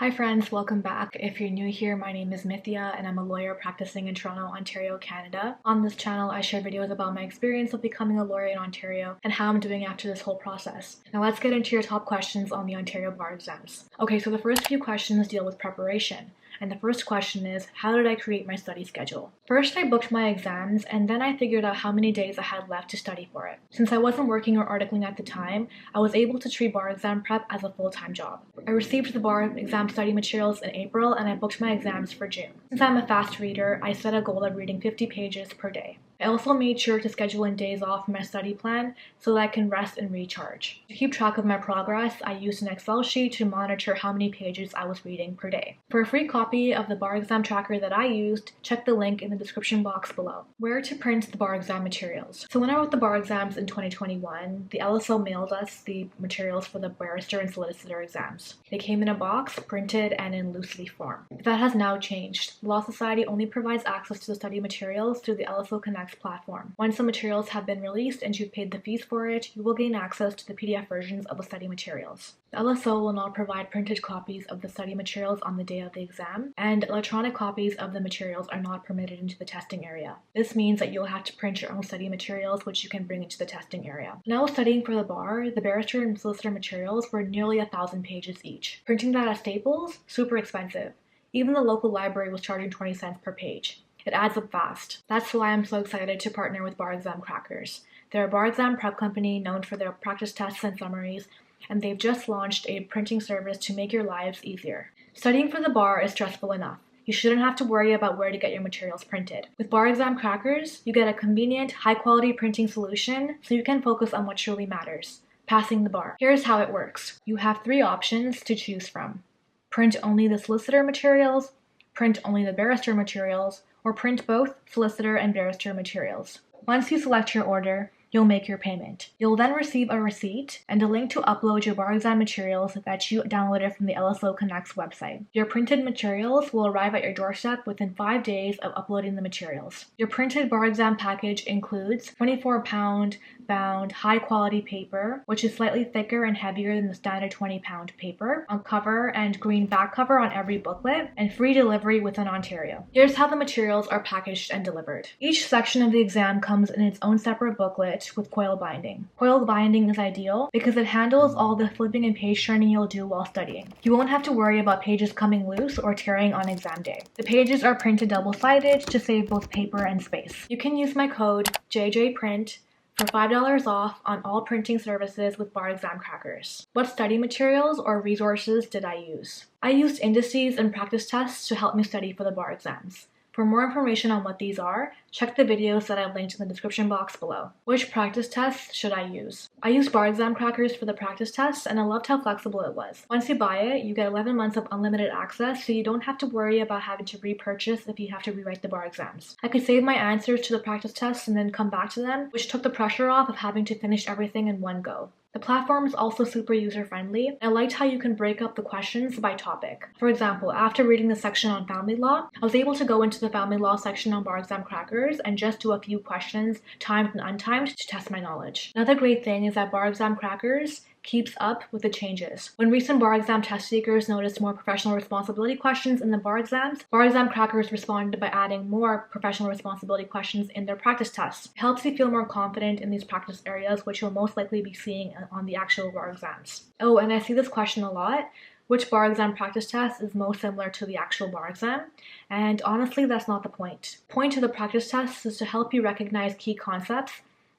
Hi friends, welcome back. If you're new here, my name is Mithya and I'm a lawyer practicing in Toronto, Ontario, Canada. On this channel, I share videos about my experience of becoming a lawyer in Ontario and how I'm doing after this whole process. Now let's get into your top questions on the Ontario bar exams. Okay, so the first few questions deal with preparation. And the first question is, how did I create my study schedule? First, I booked my exams, and then I figured out how many days I had left to study for it. Since I wasn't working or articling at the time, I was able to treat bar exam prep as a full-time job. I received the bar exam study materials in April, and I booked my exams for June. Since I'm a fast reader, I set a goal of reading 50 pages per day. I also made sure to schedule in days off in my study plan so that I can rest and recharge. To keep track of my progress, I used an Excel sheet to monitor how many pages I was reading per day. For a free copy of the bar exam tracker that I used, check the link in the description box below. Where to print the bar exam materials. So when I wrote the bar exams in 2021, the LSO mailed us the materials for the barrister and solicitor exams. They came in a box, printed, and in loose leaf form. That has now changed. The Law Society only provides access to the study materials through the LSO Connect platform. Once the materials have been released and you've paid the fees for it, you will gain access to the PDF versions of the study materials. The LSO will not provide printed copies of the study materials on the day of the exam, and electronic copies of the materials are not permitted into the testing area. This means that you'll have to print your own study materials, which you can bring into the testing area. When I was studying for the bar, the barrister and solicitor materials were nearly 1,000 pages each. Printing that at Staples? Super expensive. Even the local library was charging 20 cents per page. It adds up fast. That's why I'm so excited to partner with Bar Exam Crackers. They're a bar exam prep company known for their practice tests and summaries, and they've just launched a printing service to make your lives easier. Studying for the bar is stressful enough. You shouldn't have to worry about where to get your materials printed. With Bar Exam Crackers, you get a convenient, high-quality printing solution so you can focus on what truly matters: passing the bar. Here's how it works. You have 3 options to choose from: print only the solicitor materials, print only the barrister materials, or print both solicitor and barrister materials. Once you select your order, you'll make your payment. You'll then receive a receipt and a link to upload your bar exam materials that you downloaded from the LSO Connect's website. Your printed materials will arrive at your doorstep within 5 days of uploading the materials. Your printed bar exam package includes 24-pound bound high-quality paper, which is slightly thicker and heavier than the standard 20-pound paper, on cover and green back cover on every booklet, and free delivery within Ontario. Here's how the materials are packaged and delivered. Each section of the exam comes in its own separate booklet with coil binding. Coil binding is ideal because it handles all the flipping and page turning you'll do while studying. You won't have to worry about pages coming loose or tearing on exam day. The pages are printed double-sided to save both paper and space. You can use my code JJPRINT for $5 off on all printing services with Bar Exam Crackers. What study materials or resources did I use? I used indices and practice tests to help me study for the bar exams. For more information on what these are, check the videos that I've linked in the description box below. Which practice tests should I use? I used Bar Exam Crackers for the practice tests, and I loved how flexible it was. Once you buy it, you get 11 months of unlimited access, so you don't have to worry about having to repurchase if you have to rewrite the bar exams. I could save my answers to the practice tests and then come back to them, which took the pressure off of having to finish everything in one go. The platform is also super user-friendly. I liked how you can break up the questions by topic. For example, after reading the section on family law, I was able to go into the family law section on Bar Exam Crackers and just do a few questions, timed and untimed, to test my knowledge. Another great thing is that Bar Exam Crackers keeps up with the changes. When recent bar exam test seekers noticed more professional responsibility questions in the bar exams, Bar Exam Crackers responded by adding more professional responsibility questions in their practice tests. It helps you feel more confident in these practice areas, which you'll most likely be seeing on the actual bar exams. Oh, and I see this question a lot: which bar exam practice test is most similar to the actual bar exam? And honestly, that's not the point. The point of the practice tests is to help you recognize key concepts,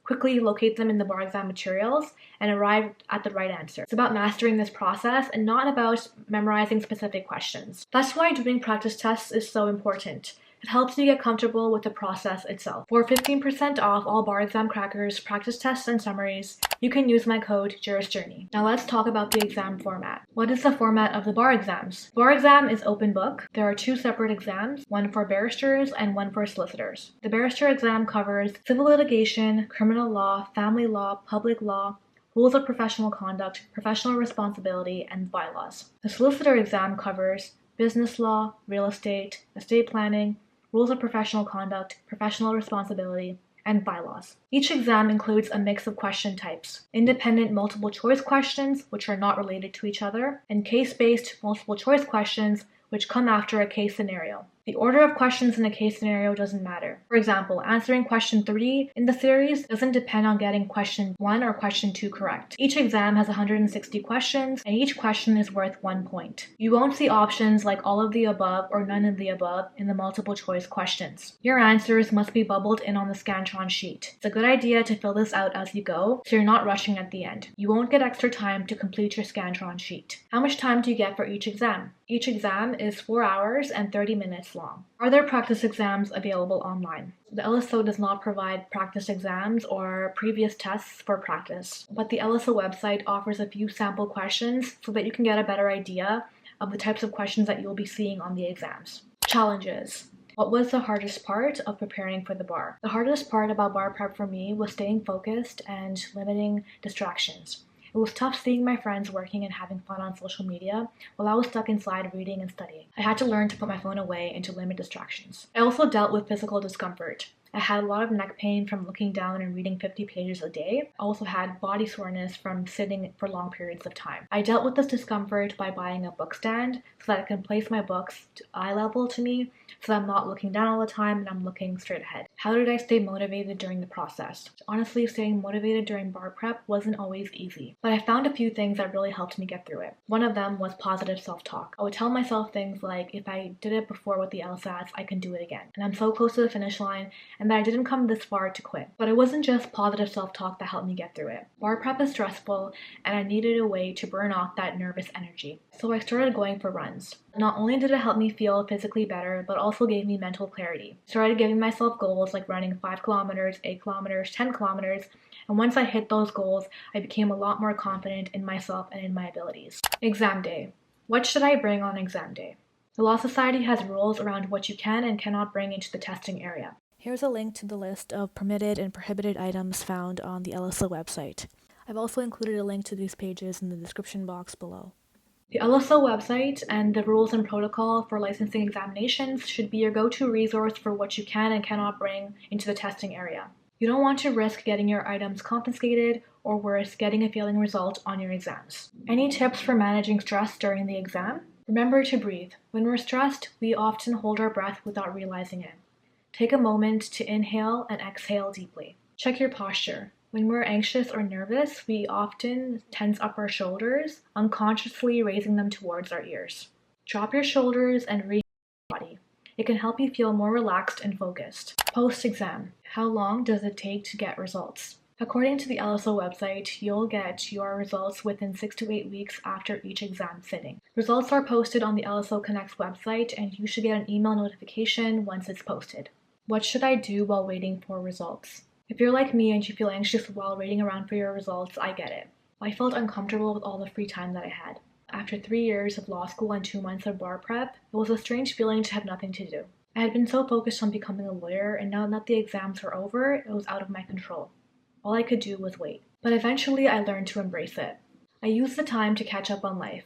quickly locate them in the bar exam materials, and arrive at the right answer. It's about mastering this process and not about memorizing specific questions. That's why doing practice tests is so important. It helps you get comfortable with the process itself. For 15% off all Bar Exam Crackers practice tests and summaries, you can use my code JurisJourney. Now let's talk about the exam format. What is the format of the bar exams? Bar exam is open book. There are 2 separate exams, one for barristers and one for solicitors. The barrister exam covers civil litigation, criminal law, family law, public law, rules of professional conduct, professional responsibility, and bylaws. The solicitor exam covers business law, real estate, estate planning, rules of professional conduct, professional responsibility, and bylaws. Each exam includes a mix of question types: independent multiple choice questions, which are not related to each other, and case-based multiple choice questions, which come after a case scenario. The order of questions in a case scenario doesn't matter. For example, answering question 3 in the series doesn't depend on getting question 1 or question 2 correct. Each exam has 160 questions, and each question is worth 1 point. You won't see options like all of the above or none of the above in the multiple choice questions. Your answers must be bubbled in on the Scantron sheet. It's a good idea to fill this out as you go, so you're not rushing at the end. You won't get extra time to complete your Scantron sheet. How much time do you get for each exam? Each exam is 4 hours and 30 minutes long. Are there practice exams available online? The LSO does not provide practice exams or previous tests for practice, but the LSO website offers a few sample questions so that you can get a better idea of the types of questions that you'll be seeing on the exams. Challenges. What was the hardest part of preparing for the bar? The hardest part about bar prep for me was staying focused and limiting distractions. It was tough seeing my friends working and having fun on social media while I was stuck inside reading and studying. I had to learn to put my phone away and to limit distractions. I also dealt with physical discomfort. I had a lot of neck pain from looking down and reading 50 pages a day. I also had body soreness from sitting for long periods of time. I dealt with this discomfort by buying a book stand so that I can place my books to eye level to me so that I'm not looking down all the time and I'm looking straight ahead. How did I stay motivated during the process? Honestly, staying motivated during bar prep wasn't always easy, but I found a few things that really helped me get through it. One of them was positive self-talk. I would tell myself things like, if I did it before with the LSATs, I can do it again. And I'm so close to the finish line, and that I didn't come this far to quit. But it wasn't just positive self-talk that helped me get through it. Bar prep is stressful, and I needed a way to burn off that nervous energy. So I started going for runs. Not only did it help me feel physically better, but also gave me mental clarity. I started giving myself goals like running 5 kilometers, 8 kilometers, 10 kilometers, and once I hit those goals, I became a lot more confident in myself and in my abilities. Exam day. What should I bring on exam day? The Law Society has rules around what you can and cannot bring into the testing area. Here's a link to the list of permitted and prohibited items found on the LSO website. I've also included a link to these pages in the description box below. The LSO website and the rules and protocol for licensing examinations should be your go-to resource for what you can and cannot bring into the testing area. You don't want to risk getting your items confiscated or worse, getting a failing result on your exams. Any tips for managing stress during the exam? Remember to breathe. When we're stressed, we often hold our breath without realizing it. Take a moment to inhale and exhale deeply. Check your posture. When we're anxious or nervous, we often tense up our shoulders, unconsciously raising them towards our ears. Drop your shoulders and raise your body. It can help you feel more relaxed and focused. Post-exam. How long does it take to get results? According to the LSO website, you'll get your results within 6 to 8 weeks after each exam sitting. Results are posted on the LSO Connects website, and you should get an email notification once it's posted. What should I do while waiting for results? If you're like me and you feel anxious while waiting around for your results, I get it. I felt uncomfortable with all the free time that I had. After 3 years of law school and 2 months of bar prep, it was a strange feeling to have nothing to do. I had been so focused on becoming a lawyer, and now that the exams were over, it was out of my control. All I could do was wait. But eventually I learned to embrace it. I used the time to catch up on life,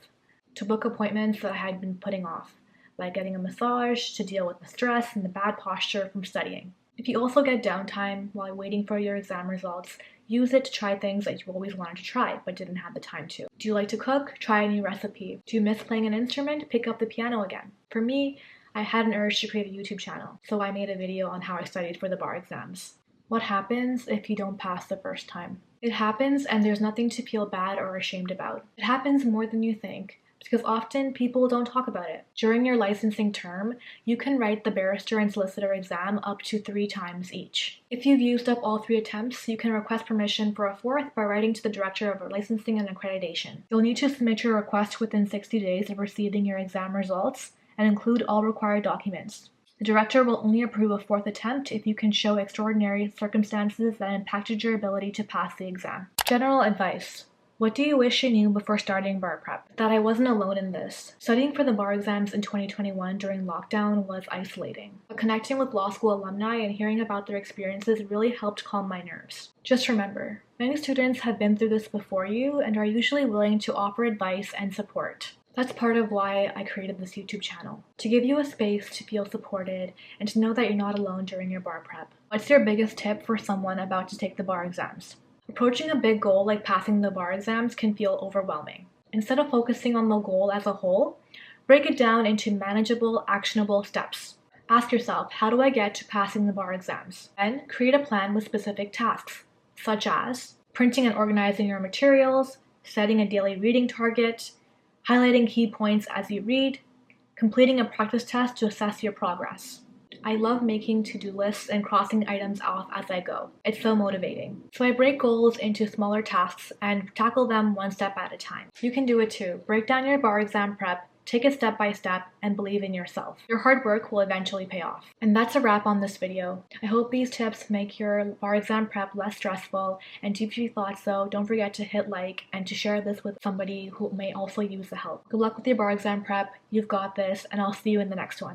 to book appointments that I had been putting off, like getting a massage, to deal with the stress and the bad posture from studying. If you also get downtime while waiting for your exam results, use it to try things that you always wanted to try but didn't have the time to. Do you like to cook? Try a new recipe. Do you miss playing an instrument? Pick up the piano again. For me, I had an urge to create a YouTube channel, so I made a video on how I studied for the bar exams. What happens if you don't pass the first time? It happens, and there's nothing to feel bad or ashamed about. It happens more than you think, because often people don't talk about it. During your licensing term, you can write the barrister and solicitor exam up to 3 times each. If you've used up all 3 attempts, you can request permission for a 4th by writing to the Director of Licensing and Accreditation. You'll need to submit your request within 60 days of receiving your exam results and include all required documents. The director will only approve a 4th attempt if you can show extraordinary circumstances that impacted your ability to pass the exam. General advice. What do you wish you knew before starting bar prep? That I wasn't alone in this. Studying for the bar exams in 2021 during lockdown was isolating. But connecting with law school alumni and hearing about their experiences really helped calm my nerves. Just remember, many students have been through this before you and are usually willing to offer advice and support. That's part of why I created this YouTube channel, to give you a space to feel supported and to know that you're not alone during your bar prep. What's your biggest tip for someone about to take the bar exams? Approaching a big goal like passing the bar exams can feel overwhelming. Instead of focusing on the goal as a whole, break it down into manageable, actionable steps. Ask yourself, how do I get to passing the bar exams? Then create a plan with specific tasks, such as printing and organizing your materials, setting a daily reading target, highlighting key points as you read, completing a practice test to assess your progress. I love making to-do lists and crossing items off as I go. It's so motivating. So I break goals into smaller tasks and tackle them one step at a time. You can do it too. Break down your bar exam prep, take it step by step, and believe in yourself. Your hard work will eventually pay off. And that's a wrap on this video. I hope these tips make your bar exam prep less stressful, and if you thought so, don't forget to hit like and to share this with somebody who may also use the help. Good luck with your bar exam prep. You've got this, and I'll see you in the next one.